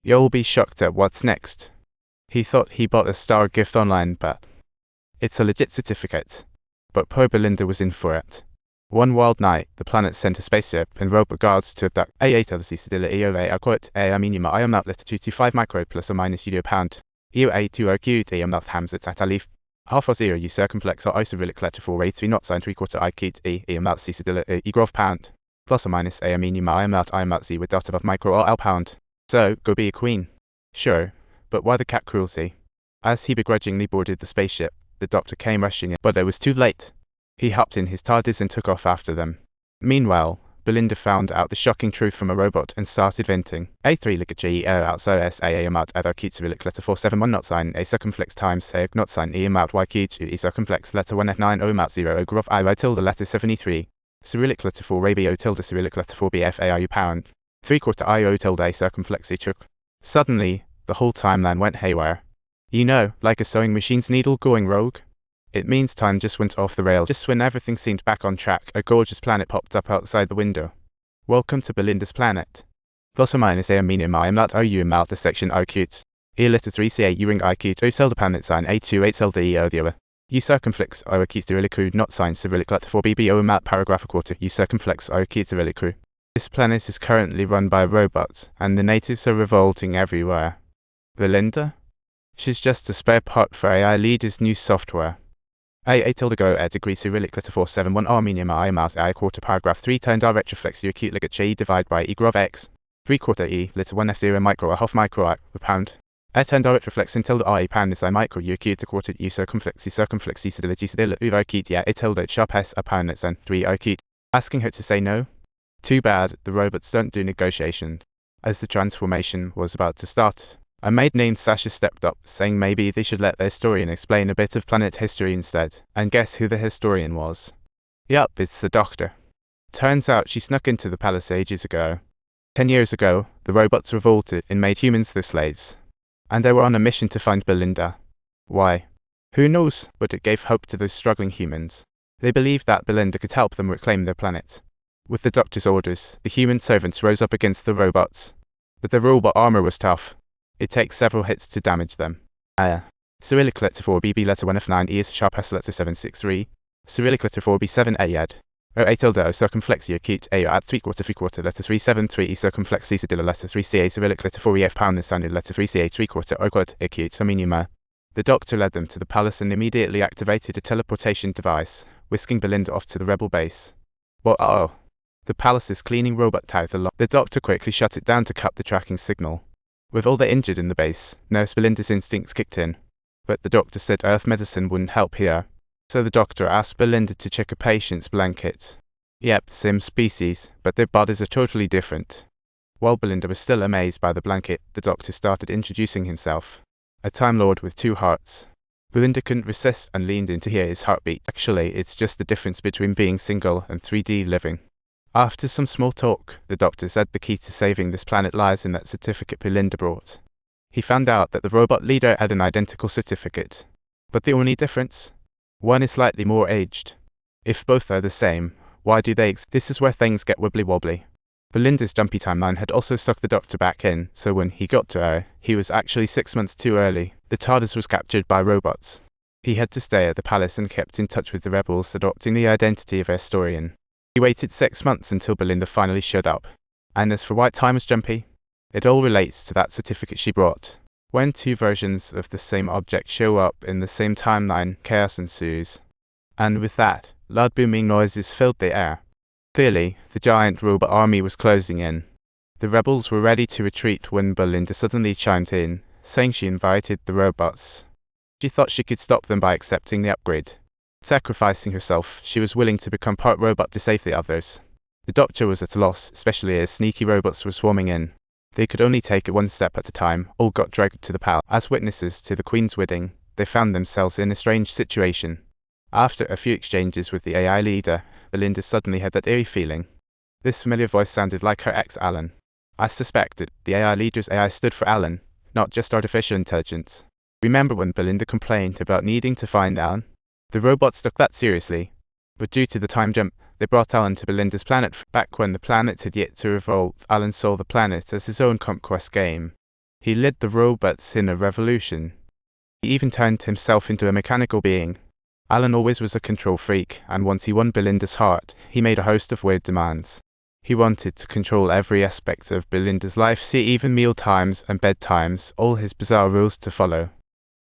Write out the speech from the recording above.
You'll be shocked at what's next. He thought he bought a star gift online, but it's a legit certificate. But poor Belinda was in for it. One wild night, the planet sent a spaceship and robot guards to abduct A8 LC quote A minima I am outlet 225 micro plus or minus euro pound. EO A2OQ am not hamzat at alif. Half or 0 U circumflex or isovillic letter 4 A3 not sign 3/4 I keat E am out C E grov pound. Plus or minus A minima I am out Z with dot above micro or L pound. So, go be a queen. Sure, but why the cat cruelty? As he begrudgingly boarded the spaceship, the doctor came rushing in, but it was too late. He hopped in his TARDIS and took off after them. Meanwhile, Belinda found out the shocking truth from a robot and started venting. A3 liga G out so S A am out other keats relic letter 471 not sign A circumflex times A not sign E am out Y keat E circumflex letter 1 F9 O out 0 O grov I tilde letter 73. Cyrillic letter 4 AB O tilde Cyrillic letter 4 BF AIU pound. 3/4 I O tilde A circumflex E chook. Suddenly, the whole timeline went haywire. You know, like a sewing machine's needle going rogue. It means time just went off the rails. Just when everything seemed back on track, a gorgeous planet popped up outside the window. Welcome to Belinda's planet. Plus or minus A minimum I am not O U malta section O cute. E letter 3 CA U ring I cute O cell planet sign A2 8 cell D O the other. U circumflex O acute Cyrillic not sign Cyrillic letter 4 BB O mat paragraph a quarter U circumflex O acute Cyrillic. This planet is currently run by robots, and the natives are revolting everywhere. Belinda? She's just a spare part for AI leaders' new software. A tilde go at degree Cyrillic letter 471 Armenium I am out I quarter paragraph 3 turn direct reflex U acute ligat J divide by E grov X 3/4 E letter 1 F0 micro a half micro I pound. A turn direct reflex until I pound is I micro U acute a quarter U circumflex C sedilla G sedilla U acute yeah it tilde sharp S a pound it's 3 acute. Asking her to say no? Too bad, the robots don't do negotiations. As the transformation was about to start, a maid named Sasha stepped up, saying maybe they should let the historian explain a bit of planet history instead. And guess who the historian was? Yup, it's the doctor. Turns out she snuck into the palace ages ago. 10 years ago, the robots revolted and made humans their slaves. And they were on a mission to find Belinda. Why? Who knows, but it gave hope to those struggling humans. They believed that Belinda could help them reclaim their planet. With the doctor's orders, the human servants rose up against the robots. But the robot armor was tough. It takes several hits to damage them. Cyrillic letter 4 BB letter 1 F9 E is sharp S letter 763. Cyrillic letter 4 B7 A yad. O A tilde O circumflex acute A at 3/4 letter 373 E circumflex C sedilla letter 3 CA Cyrillic letter 4 EF pound sounded letter 3 CA 3/4 O quad acute minima. The doctor led them to the palace and immediately activated a teleportation device, whisking Belinda off to the rebel base. Well, the palace's cleaning robot towed along. The doctor quickly shut it down to cut the tracking signal. With all the injured in the base, Nurse Belinda's instincts kicked in. But the doctor said earth medicine wouldn't help here. So the doctor asked Belinda to check a patient's blanket. Yep, same species, but their bodies are totally different. While Belinda was still amazed by the blanket, the doctor started introducing himself. A Time Lord with 2 hearts. Belinda couldn't resist and leaned in to hear his heartbeat. Actually, it's just the difference between being single and 3D living. After some small talk, the doctor said the key to saving this planet lies in that certificate Belinda brought. He found out that the robot leader had an identical certificate. But the only difference? One is slightly more aged. If both are the same, why do they This is where things get wibbly wobbly. Belinda's jumpy timeline had also sucked the doctor back in, so when he got to her, he was actually 6 months too early. The TARDIS was captured by robots. He had to stay at the palace and kept in touch with the rebels, adopting the identity of a historian. He waited 6 months until Belinda finally showed up. And as for why time was jumpy, it all relates to that certificate she brought. When 2 versions of the same object show up in the same timeline, chaos ensues. And with that, loud booming noises filled the air. Clearly, the giant robot army was closing in. The rebels were ready to retreat when Belinda suddenly chimed in, saying she invited the robots. She thought she could stop them by accepting the upgrade. Sacrificing herself, she was willing to become part robot to save the others. The doctor was at a loss, especially as sneaky robots were swarming in. They could only take it one step at a time, all got dragged to the palace. As witnesses to the Queen's wedding, they found themselves in a strange situation. After a few exchanges with the AI leader, Belinda suddenly had that eerie feeling. This familiar voice sounded like her ex Alan. As suspected, the AI leader's AI stood for Alan, not just artificial intelligence. Remember when Belinda complained about needing to find Alan? The robots took that seriously. But due to the time jump, they brought Alan to Belinda's planet. Back when the planet had yet to revolt, Alan saw the planet as his own conquest game. He led the robots in a revolution. He even turned himself into a mechanical being. Alan always was a control freak, and once he won Belinda's heart, he made a host of weird demands. He wanted to control every aspect of Belinda's life, see even meal times and bedtimes, all his bizarre rules to follow.